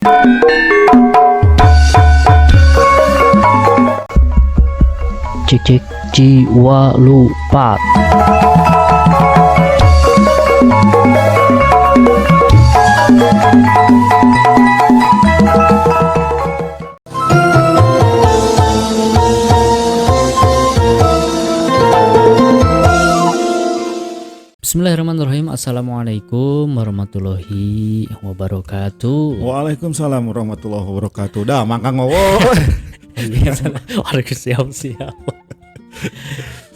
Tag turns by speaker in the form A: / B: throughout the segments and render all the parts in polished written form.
A: Cek cek jiwa lupa. Bismillahirrahmanirrahim. Assalamualaikum warahmatullahi wabarakatuh.
B: Waalaikumsalam warahmatullahi wabarakatuh. Dah mangkang ngowo.
A: Warga siap-siap.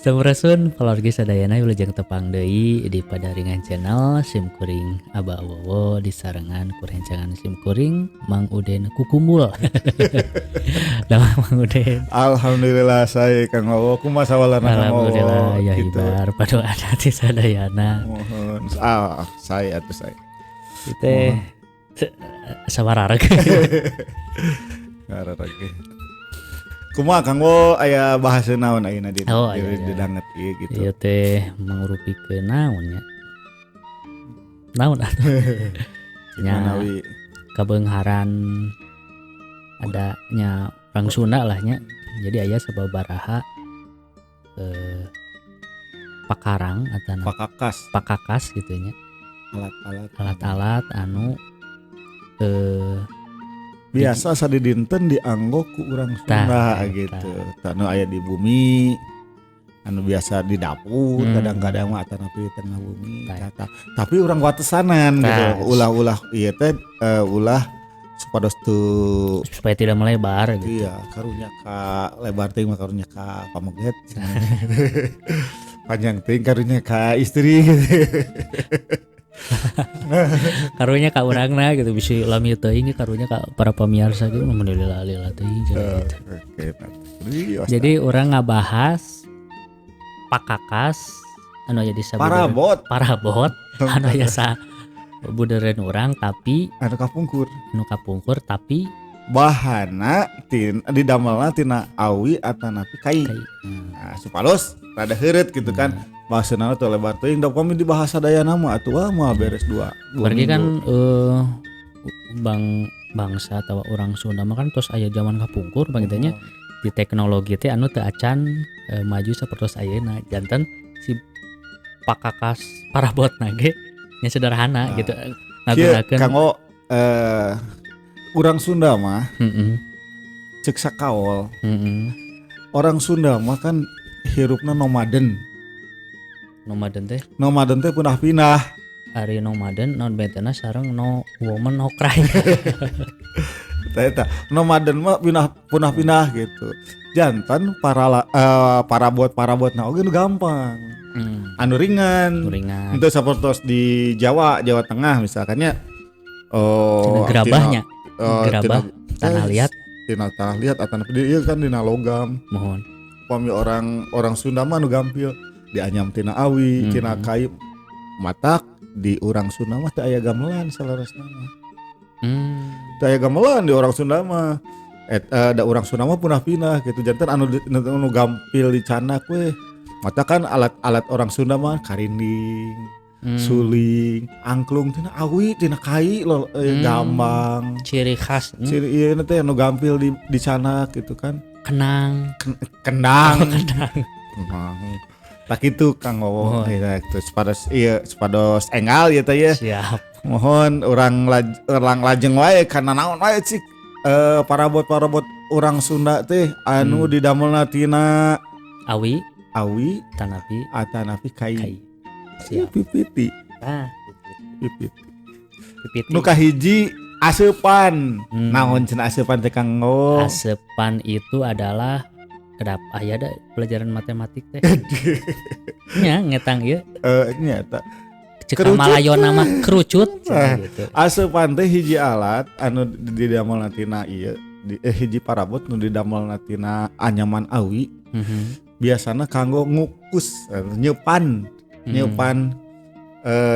A: Sampurasun keluarga sadayana wilujeng tepang deui di Padaringan Channel Sim Kuring Aba Wowo di sarengan kurencangan Sim Kuring Mang Uden Kukumbul. Nama Mang Uden.
B: Alhamdulillah saya Kang Wowo kumaha sawalana Kang Wowo.
A: Alhamdulillah ya hibar pada adat ti sadayana.
B: Mohon saya atuh saya.
A: Teh sabararek.
B: Kararage. Kumaha Kang Wowo aya bahasa naon ayeuna di didanget ieu gitu.
A: Ieu teh mangurupikeun naon nya. Naon atuh? Nya kabeungharan adanya orang Sunda lah nya. Jadi aya sababaraha pakarang atau pakakas gitu nya. Alat-alat anu
B: biasa sadidinten dianggo ku urang Sunda gitu. Anu aya di bumi, anu biasa di dapur, kadang-kadang mah atanapi di tengah bumi. Tapi urang watesanan gitu. Ulah ieu teh ulah supados teu
A: supaya tidak melebar gitu.
B: Iya, karunya ka lebar teuing mah karunya ka pameget. Panjang teuing karunya ka istri gitu.
A: Karunya ka urangna gitu bisa lami teuing karunya ka para pamirsa gitu alhamdulillah teuing gitu. Jadi urang ngabahas pakakas anu aya disebut parabot anu aya sa budeureun urang tapi
B: anu kapungkur
A: tapi
B: bahana didamelna tina awi atanapi kai. Nah, supados rada heureut gitu kan. Bahasana teh lebar teuing da kami di bahasa Dayana mah atuh mah beres dua
A: berarti kan bangsa atau orang Sunda mah kan terus aya zaman kapungkur bagitanya di teknologi teh anu teu acan maju sapertos ayeuna janten si pakakas parabotna ge nya sederhana gitu ngagunakeun
B: kanggo urang Sunda mah ceuk sakaol orang Sunda mah kan hirupna nomaden teh pindah-pindah.
A: Ari nomaden non betena sareng no woman no cry.
B: Eta nomaden mah pindah-pindah gitu. Jantan parabot-parabotna oge nu gampang. Anu ringan. Henteu sapertos di Jawa Tengah misalkannya
A: gerabahnya. Gerabah tanah liat.
B: Tina tanah liat atau ieu kan dina logam.
A: Mohon.
B: Pami orang Sunda mah nu gampil. Dianyam tina awi, tina kai matak di urang Sunda mah teu aya gamelan salarasna mah. Teu aya gamelan di orang Sunda mah. Da urang Sunda mah punah-pindah gitu. Janten anu gampil dicanak we. Mata kan alat orang Sunda mah karinding, suling, angklung tina awi, tina kai gampang.
A: Ciri khas.
B: Ciri ieu teh anu gampil dicanak gitu kan.
A: Kendang.
B: Tak itu Kang Wowo itu sepados enggal ya teh ya.
A: Siap.
B: Mohon urang lajeng wae kana naon wae cik parabot urang Sunda teh anu didamelna tina
A: awi
B: atanapi kai.
A: Siap.
B: Pipiti.
A: Pipiti.
B: Nu kahiji aseupan. Naon cenah aseupan teh Kang Wowo?
A: Aseupan itu adalah aya ada pelajaran matematik teh. Nya ngetang ieu.
B: Nyata.
A: Cek Malayona mah kerucut
B: gitu. Aseupan teh hiji alat anu didamelna tina ieu hiji parabot nu didamelna tina anyaman awi. Biasana kanggo ngukus nyeupan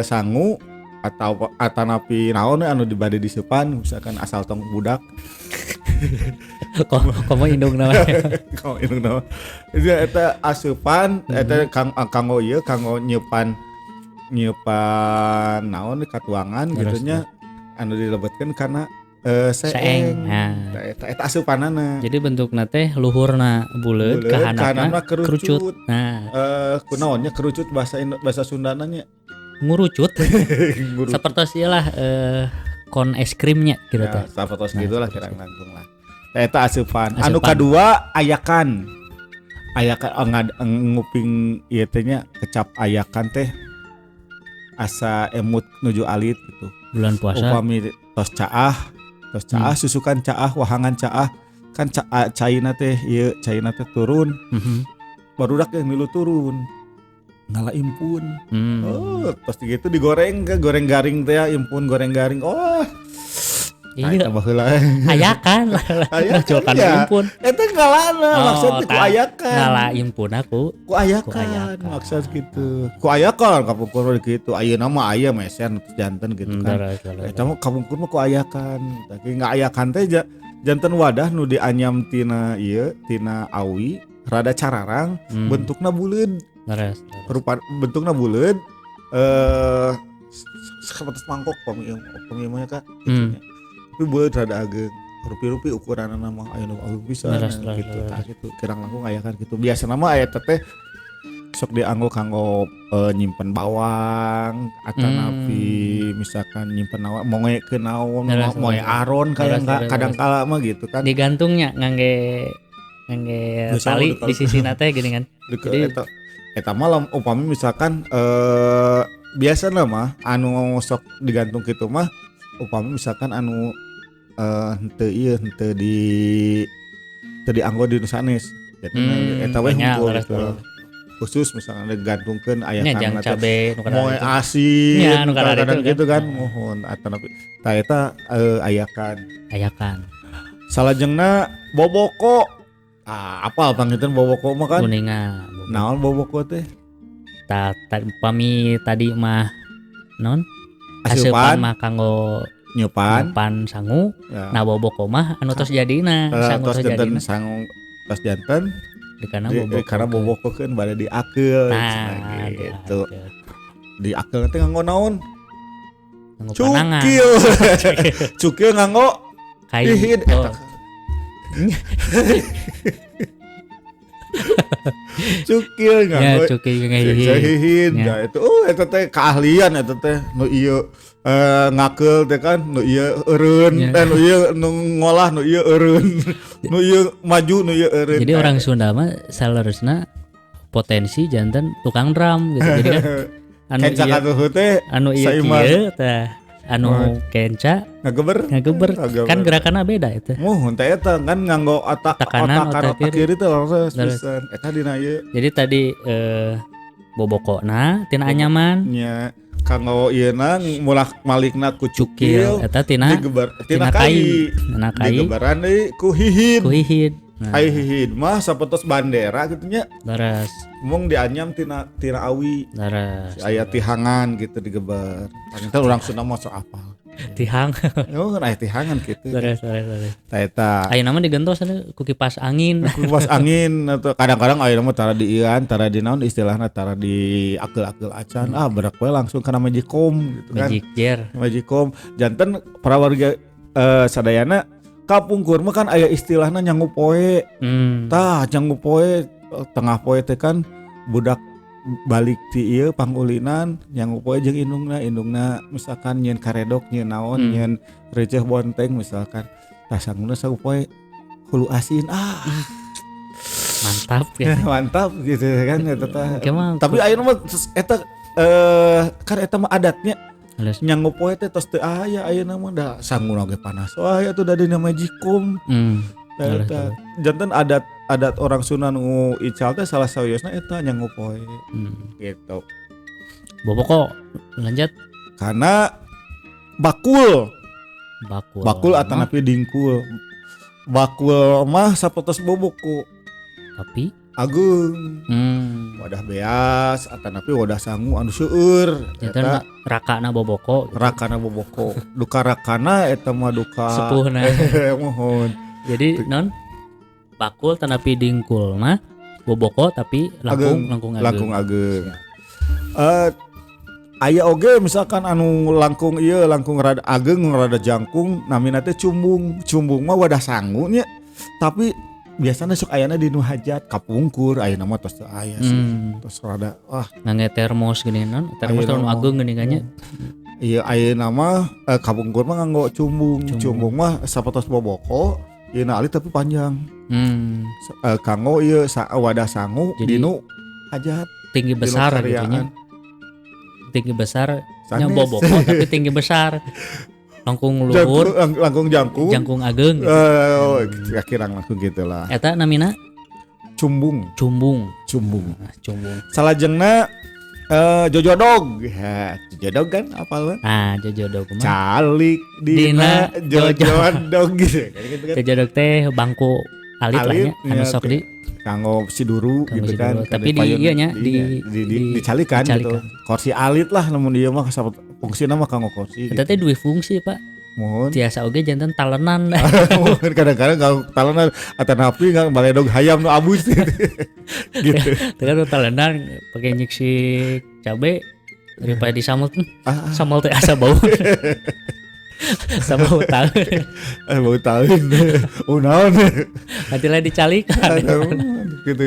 B: sangu atau atanapi naon anu dibade diseupan misalkan asal tong budak.
A: Komo indung nama.
B: Itu eta asupan eta kanggo ieu kanggo nyeupan naon di katuangan gitu nya anu dilebetkeun kana seeng.
A: Nah,
B: Eta asupanana.
A: jadi bentukna teh luhurna buleud, kahanapna kerucut. Nah,
B: kunaonnya kerucut bahasa Sundana nya
A: ngurucut. Sapertos ieu lah kon es krimnya gitu teh.
B: Ya, sapertos gitulah kirang langkung lah. Eta asupan. Anu kadua ayakan. Ayakan nguping ieu teh nya kecap ayakan teh asa emut nuju alit gitu.
A: Bulan puasa.
B: Upami tos caah susukan caah wahangan caah kan caina teh ieu caina teh turun. Barudak yang milu turun. Ngala impun. Oh, pasti gitu digoreng ke goreng garing teh impun goreng garing. Oh.
A: Iya. Ayakan lah.
B: Ayakan
A: ya. Impun.
B: Eta ngalana maksudnya ku ayakan.
A: Ngala impun aku.
B: Ku ayakan maksud gitu. Ku ayakan kapungkur gitu. Ayeuna mah aya mesen janten gitu kan. Eta mah kapungkur mah ku ayakan. Tapi ngaayakan teh janten wadah nu dianyam tina ieu tina awi rada cararang bentukna buleud. Rupa bentukna buleud seperti mangkok pamieuh ka gitu. Tapi buleud rada ageng rupi-rupi ukuranna mah aya nu awi pisan gitu. Tah gitu kirang langkung ayakan gitu. Biasana mah aya teh sok dianggo kanggo nyimpen bawang atanapi misalkan nyimpen naon moe ke naon moe aron kadang kala mah gitu kan.
A: Digantungnya ngangge tali di sisina teh gini kan.
B: Jadi eta mah upami misalkan biasana mah anu sok digantung kitu mah upami misalkan anu henteu dianggo di sanes. Jadi eta we hungkul gitu. Khusus misalkan digantungkeun aya
A: kana cabe
B: moe asin kadang gitu kan mohon atanapi tah eta ayakan. Salajengna boboko. Apa pangeuteun boboko mah kan?
A: Kuningan.
B: Naon boboko teh?
A: Pami tadi mah naon? Asupan mah kanggo
B: nyupan
A: sangu. Ya. Nah boboko mah anu tos jadina,
B: sangu tos jadina. Sangu tos janten karena boboko kan bade diakeul gitu. Diakeul teh nganggo naon? Cukil. Cukil nganggo hihid Cukil nganggo.
A: Ya cukil
B: hihid. Ya itu eta teh keahlian eta teh nu ieu ngakeul teh kan nu ieu eureun nu ieu nu ngolah nu ieu eureun nu ieu maju nu ieu eureun.
A: Jadi orang Sunda mah saleresna potensi janten tukang drum gitu. Jadi kan anu ieu teh anu kenca ngageber kan gerakanna beda eta.
B: Teh eta kan nganggo otak kiri teh pisan eta dina ieu.
A: Jadi tadi bobokona tina anyaman
B: nya kanggo ieuna mulak malikna ku cukil
A: eta tina kai
B: digeberan deui ku hihid.
A: Nah.
B: Hihid mah sapertos bandera gitu nya.
A: Laras.
B: Mung dianyam tina awi.
A: Laras.
B: Aya tihangan gitu digeber. Ternyata orang Sunda mah sok apal.
A: Tihang.
B: Oh, aya tihangan gitu.
A: Laras.
B: Tah eta.
A: Aya nama digentos ku kipas angin.
B: Kipas angin atau kadang-kadang aya mah tara di ieu tara di naon istilahna tara di akeul acan. Berak we langsung kana magicom gitu kan. Magicom. Janten prawarga sadayana kapungkur mah kan aya istilahna nyangu poe. Tah nyangu poe tengah poe teh kan budak balik ti ieu pangulinan nyangu poe jeung indungna misalkan nyeun karedok nyeun naon nyeun receh bonteng misalkan. Tah sanguna sangu poe hulu asin.
A: Mantap ya.
B: Mantap gitu kan eta teh. Tapi ayeuna mah eta kan eta mah adatnya nyangu poe teh tos teu aya ayeuna mah da sanguna ge panas wae atuh da dina magicom. Eta janten adat orang Sunda nu ical teh salah sawiosna eta nyangu poe. Gitu.
A: Boboko lanjut
B: karena bakul atanapi dingkul. Bakul mah sapotos boboko.
A: Tapi
B: agung wadah beas atanapi wadah sangu anu seueur
A: eta rakana boboko
B: duka rakana eta mah duka
A: sepuhna
B: mohon
A: jadi non bakul tanapi dingkul mah boboko tapi langkung ageung
B: aya oge misalkan anu langkung rada ageng rada jangkung namina teh cumbung mah wadah sangu nya tapi biasanya sok ayana di nu hajat kapungkur aya nama tos teu aya sih tos rada
A: ngangge termos gini non termos anu ageng gini nya
B: iya aya nama kapungkur mah nganggo cumbung mah sapatos boboko ieu alit tapi panjang kanggo ieu wadah sangu di nu hajat
A: tinggi besar gitu nya tinggi besar nya boboko tapi tinggi besar langkung luhur
B: langkung jangkung
A: ageng gitu.
B: Kira-kira langkung gitulah
A: eta namina
B: cumbung salajengna jojodog ya jojodog kan apal
A: jojodog mah
B: calik dina jojodog gitu
A: jojodog teh bangku alit lah nya anu sok di
B: kanggo siduru gitu kan
A: tapi di ieu nya
B: dicalikan gitu kursi alit lah namun ieu mah fungsina mah kanggo kursi
A: eta teh duwe fungsi Pak
B: mohon
A: tiasa oge janten talenan
B: kadang-kadang kalau talenan atanapi enggak baledog hayam nu abus gitu
A: kan talenan pakai nyiksi cabe daripada disamel samel teh asa bau sama bau tahun naon hatilah dicalikan
B: gitu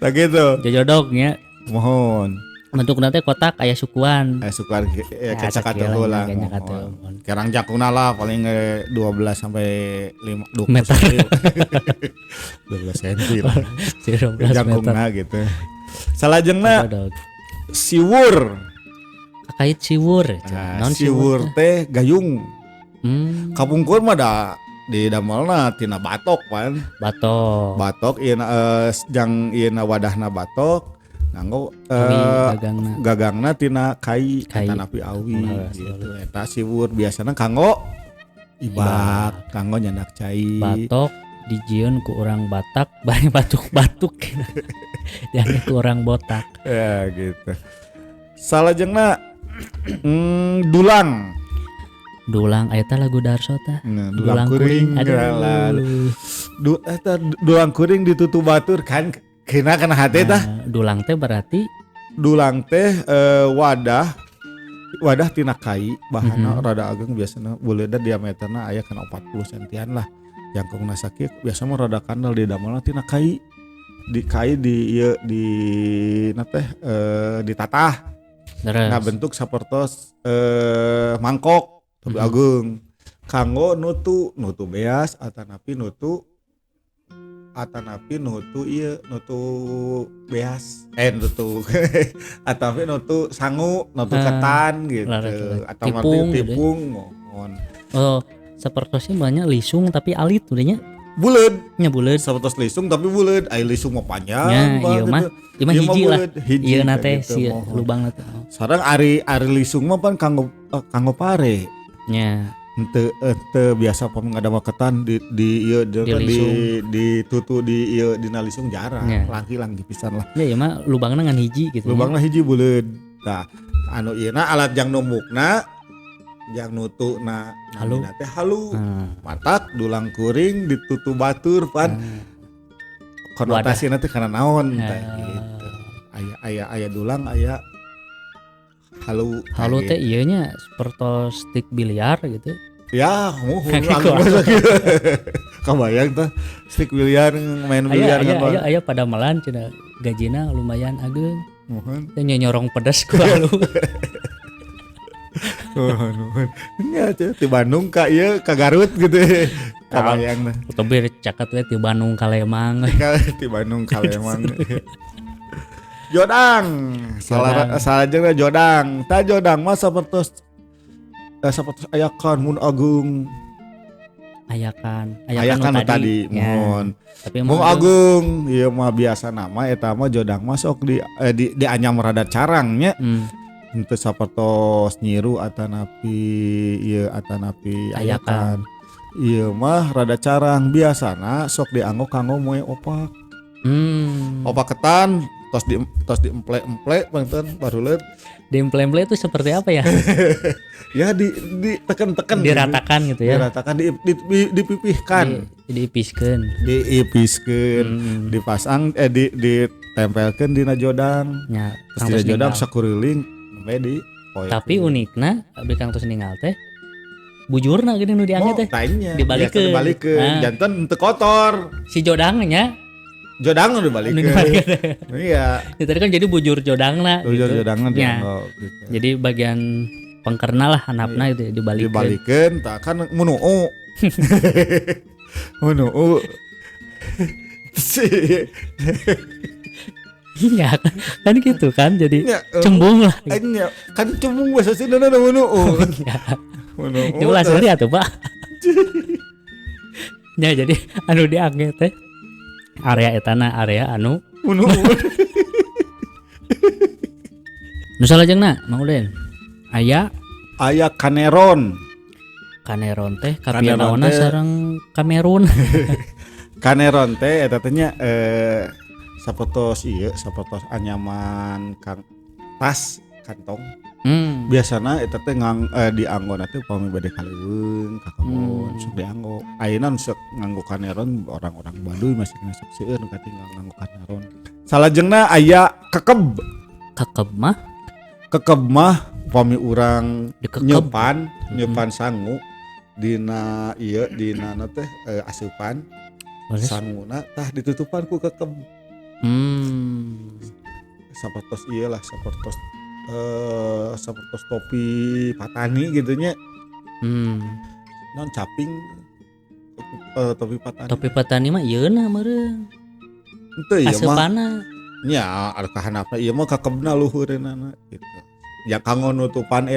B: tak gitu
A: jojodognya
B: mohon
A: bentukna teh kotak aya sukuan
B: kecak atuh lah kerang jakuna lah paling 12 sampai 5
A: meter
B: 12 cm lah jakuna gitu salajengna siwur
A: kait siwur
B: siwur teh gayung kapungkur mah da di damelna tina batok pan batok ieu jang ieu wadahna batok nganggo gagangna tina kai tanapi awi gitu eta siwur biasana kanggo ibak kanggo nyandak cai
A: batok dijieun ku urang Batak bari batuk-batuk dan ku urang botak
B: ya gitu salajengna dulang
A: eta lagu Darso tah
B: dulang kuring dulang kuring ditutup batur kan kena hate tah
A: dulang teh berarti
B: wadah tina kai bahanna rada ageng biasana buleudna diameterna aya kana 40 sentian lah jangkungna sakit biasa mah rada kandel di damelna tina kai di ieu di ditatah nah bentuk sapertos mangkok tapi agung kanggo nutu beas atanapi nutu ieu nutu beas nutu atanapi nutu sangu nutu ketan gitu atau tipung mohon
A: sapertosnya banyak lisung tapi alit udahnya
B: buleud
A: sapertos
B: lisung tapi buleud aya lisung mah panjang
A: ieu mah hiji lah ieu na teh si lubangna teh
B: sareng ari lisung mah pan kanggo pare
A: nya
B: Ente biasa pun ngadama ketan di tutu di ieu dina lisung jarang langki pisan lah
A: ya mah lubangna ngan hiji gitu
B: lubangna hiji buleud tah anu ieu na alat jang numukna jang nutuna namina teh halu matak dulang kuring ditutu batur pan konotasi teh kana naon teh gitu aya dulang aya halu
A: teh ieu nya sapertos stick biliar gitu
B: ya kebayang tuh stick biliar main biliar
A: aya pada malan cenah gajina lumayan ageng teh nyorong pedas ku halu
B: nya ti Bandung ka ieu ka Garut gitu kebayang teh
A: tebir caket we ti Bandung ka Lemang
B: ti Bandung ka Lemang Jodang salajengna jodang tah jodang mah sapertos ayakan mun agung
A: ayakan
B: tadi mohon tapi mun agung ieu mah biasa nama eta mah jodang mah sok di anyam rada carangnya henteu sapertos nyiru atanapi ieu ayakan ieu mah rada carang biasana sok dianggo kanggo moe opak opak ketan tos diemple banten baruleut
A: diemple itu seperti apa ya
B: ya ditekan-tekan
A: diratakan gitu ya
B: diratakan dipipihkan
A: diipiskeun
B: dipasang ditempelkeun dina jodang
A: nya
B: terus dina jodang sakuriling
A: Tapi unikna abdi kangtos ningal teh bujurna gini nu diangge teh
B: dibalikeun janten teu kotor
A: si jodangnya
B: jodang udah balik iya
A: itu tadi kan jadi bujur jodangna
B: jodangna
A: ya. Gitu. Jadi bagian pengkerna lah handapna itu
B: dibalikeun tah kan munuu munuu
A: iya kan gitu kan jadi ya, cembung lah
B: kan cembung bahasa Sunda na munuu
A: jumlah sehari atuh Pak ya jadi anu diangge teh area etana area anu munuu nu salajengna Mang Uden aya
B: kaneron
A: teh kapianaona sareng Kamerun
B: kaneron teh eta teh nya sapotos anyaman tas kantong biasana eta teh dianggona teh upami bade kaleuweung ka kebon sok dianggo ayeuna sok nganggo kaneron orang-orang Baduy masih kena sok seueur nu katinggal nganggo kaneron salajengna aya kekeb mah upami urang nyepan sangu dina ieu dina teh asupan sanguna tah ditutupan ku kekeb sapertos iyalah sapertos topi patani gitunya non caping
A: topi patani mah ieuna meureun
B: henteu ieu mah
A: asupana
B: nya ada kahanapna ieu mah kakebna luhureunana gitu ya kanggo nutupan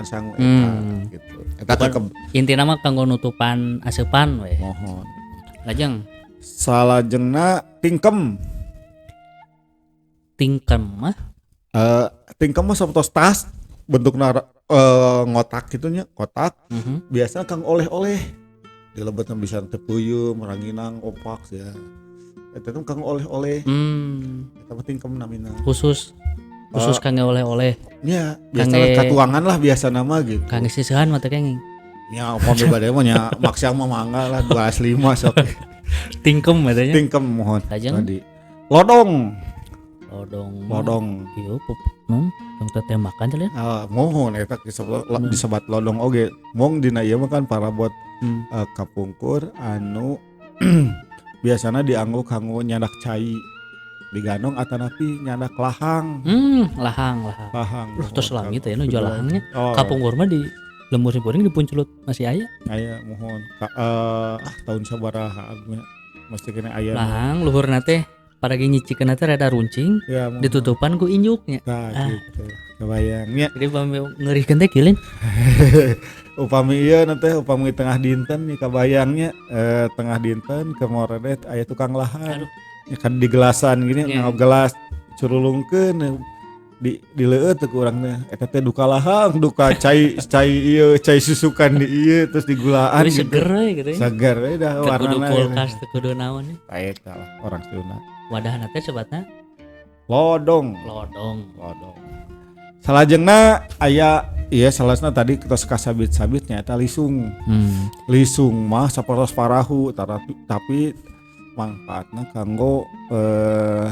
B: sangu eta gitu eta kakeb
A: intina mah kanggo nutupan asupan we
B: mohon
A: lajeng
B: salajengna tingkem mah sapertos tas bentukna ngotak gitunya kotak biasanya kang oleh-oleh dilebetna bisa teh peuyeum ranginang opak ya eta teh kang oleh-oleh eta mah tingkem namina
A: khusus kang oleh-oleh
B: nya biasana katuangan lah biasa nama gitu
A: kang sisihan mah teh kenging
B: nya upami bade mah nya maksimal mah mangga lah 25 sok
A: tingkem katanya
B: tingkem mohon
A: tadi
B: lodong
A: ieu yang teh makan teh
B: mohon eta disebat lodong oge mong dina ieu mah kan para buat kapungkur anu biasana dianggo kanggo nyandak cai diganong atanapi nyandak lahang
A: terus lami teh nu jual lahangnya kapungkur mah di lemur simpuring dipunculut masih aya
B: mohon tahun sabaraha mesti kena aya
A: lahang luhurna teh pada nyicikeun teh rada runcing ya, ditutupan ku injuknya
B: gitu kebayangnya
A: jadi upami ngeurihkeun teh kilin
B: upami ieu teh upami tengah dinten nih kabayangnya tengah dinten ke moredet aya tukang lahang kan di gelasan gini nganggo gelas curulungkeun dileueut teh ku urang teh eta teh duka lahang duka cai susukan di ieu terus digulaan
A: gitu seger we gitu
B: seger we dah warnana
A: kudu kulkas teh kudu naon
B: eta lah orang Sunda
A: wadahna teh sebatna
B: lodong salajengna aya salasna tadi kita kasabit-sabitnya eta lisung lisung mah sapertos parahu tapi manfaatna kanggo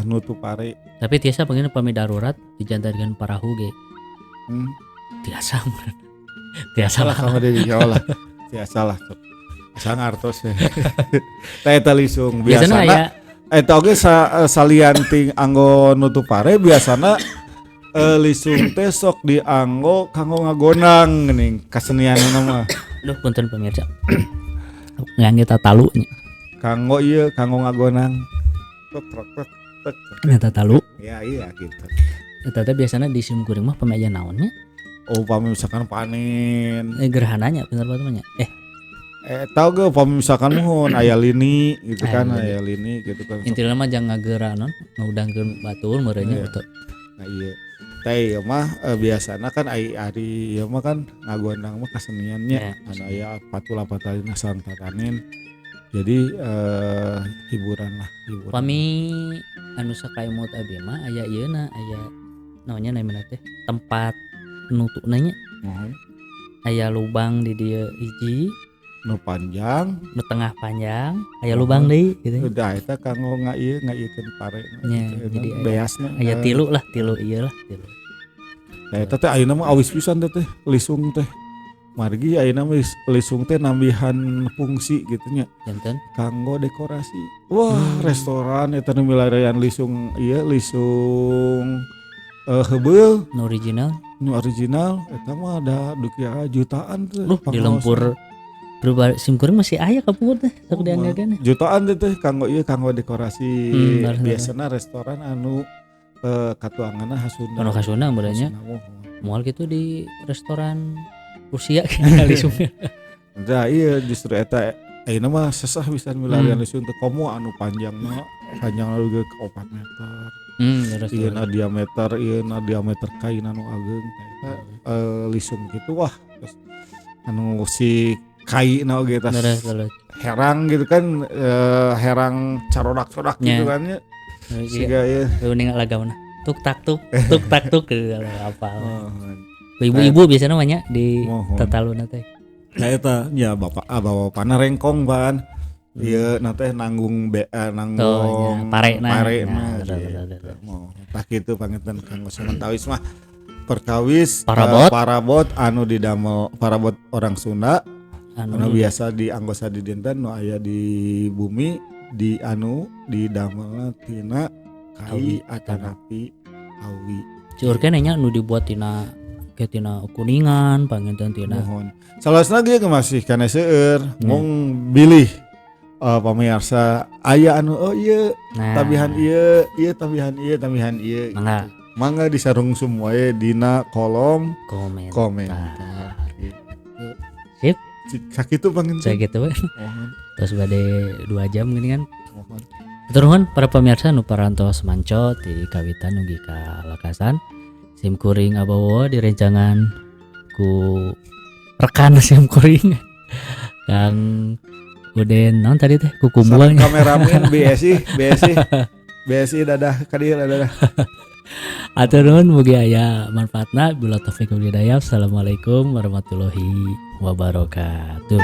B: nutup pare
A: tapi tiasa pengen upami darurat dijantarkeun parahu ge tiasa lah
B: sama deui insyaallah tiasa lah asa ngartos teh eta lisung biasana eta oge salian ting anggo nutup pare biasana lisung teh sok dianggo kanggo ngagonang geuning kasenianna mah
A: duh punten pemirsa ngangge tatalunya
B: kanggo ngagonang
A: eta talu
B: ya iya gitu
A: eta teh biasana di sim kuring mah pameja naonnya
B: upami misalkan panen
A: gerhananya bener banget nya
B: tahu ge upami misalkan mohon aya lini gitu kan aya lini gitu kan
A: intina mah jangan ngageranon ngudangkeun batur meureunnya betul
B: nah iya teh mah biasana kan ari ieu mah kan ngagonang mah kaseniannya anu aya patula-patalina sareng tatanen jadi hiburan
A: pami anu sakaimut abdi mah aya ieuna aya naonnya namanya teh tempat nutupna nya aya lubang di dieu hiji
B: nu panjang
A: nu tengah panjang aya lubang deui gitu
B: udah eta kanggo ngaiekeun pare
A: nya jadi
B: beasna
A: aya tilu ieu lah
B: Eta teh ayeuna mah awis pisan teh lisung teh. Margi ayeuna mah lisung teh nambihan fungsi gitu nya.
A: Janten
B: Kanggo dekorasi. Wah, restoran eta nu milarian lisung ieu lisung heubeul
A: nu original.
B: nu original eta mah ada dukia jutaan tuh.
A: Di lempur berubah simkuring masih aya kapur teh sok diandagan.
B: Jutaan teh kanggo ieu kanggo dekorasi. Biasana restoran anu katuanganna hasunda.
A: Anu kasuna beranya. Moal gitu di restoran Rusia lisungnya.
B: Nah iya justru eta ayeuna mah sesah bisa milarian lisung teh komo anu panjangna juga ke 4 meter. Ieu diameter kain anu ageung eta lisung gitu wah terus anu si kaina oge tas herang gitu kan herang carodak-codak gitu kan nya. Siga ieu
A: geuning lagauna tuk tak tuk apa. Ibu-ibu biasanya namanya di tataluna teh.
B: Nah eta nya bapak-bapana rengkong ban. Ieu na teh nanggung
A: pare
B: mah. Tah kitu pangetan kanggo samantawis mah perkawis parabot anu didamel parabot orang Sunda anu biasa dianggosa di dinten nu aya di bumi di anu didamelna tina kai atanapi awi.
A: Ciur kan nya nu dibuat tina kuningan panginten tina.
B: Mohon. Salasna ge masih kana seueur mung bilih pamirsa aya anu ieu tabihan ieu tabihan ieu. Mangga disarung semua dina kolom komentar.
A: Sip.
B: Sakitu panginten.
A: Sakitu we. Terus bade 2 jam gini kan. Turun para pemirsa nu parantos manco di kawitan ugi ka lakasan. Simkuring abawa direncangan ku rekan simkuring Kang Uden non tadi teh ku kumbuang
B: kameramen BSI dadah kadir dadah.
A: Aturun mugi aya manfaatna bila taufik wal hidayah. Assalamualaikum warahmatullahi wabarakatuh.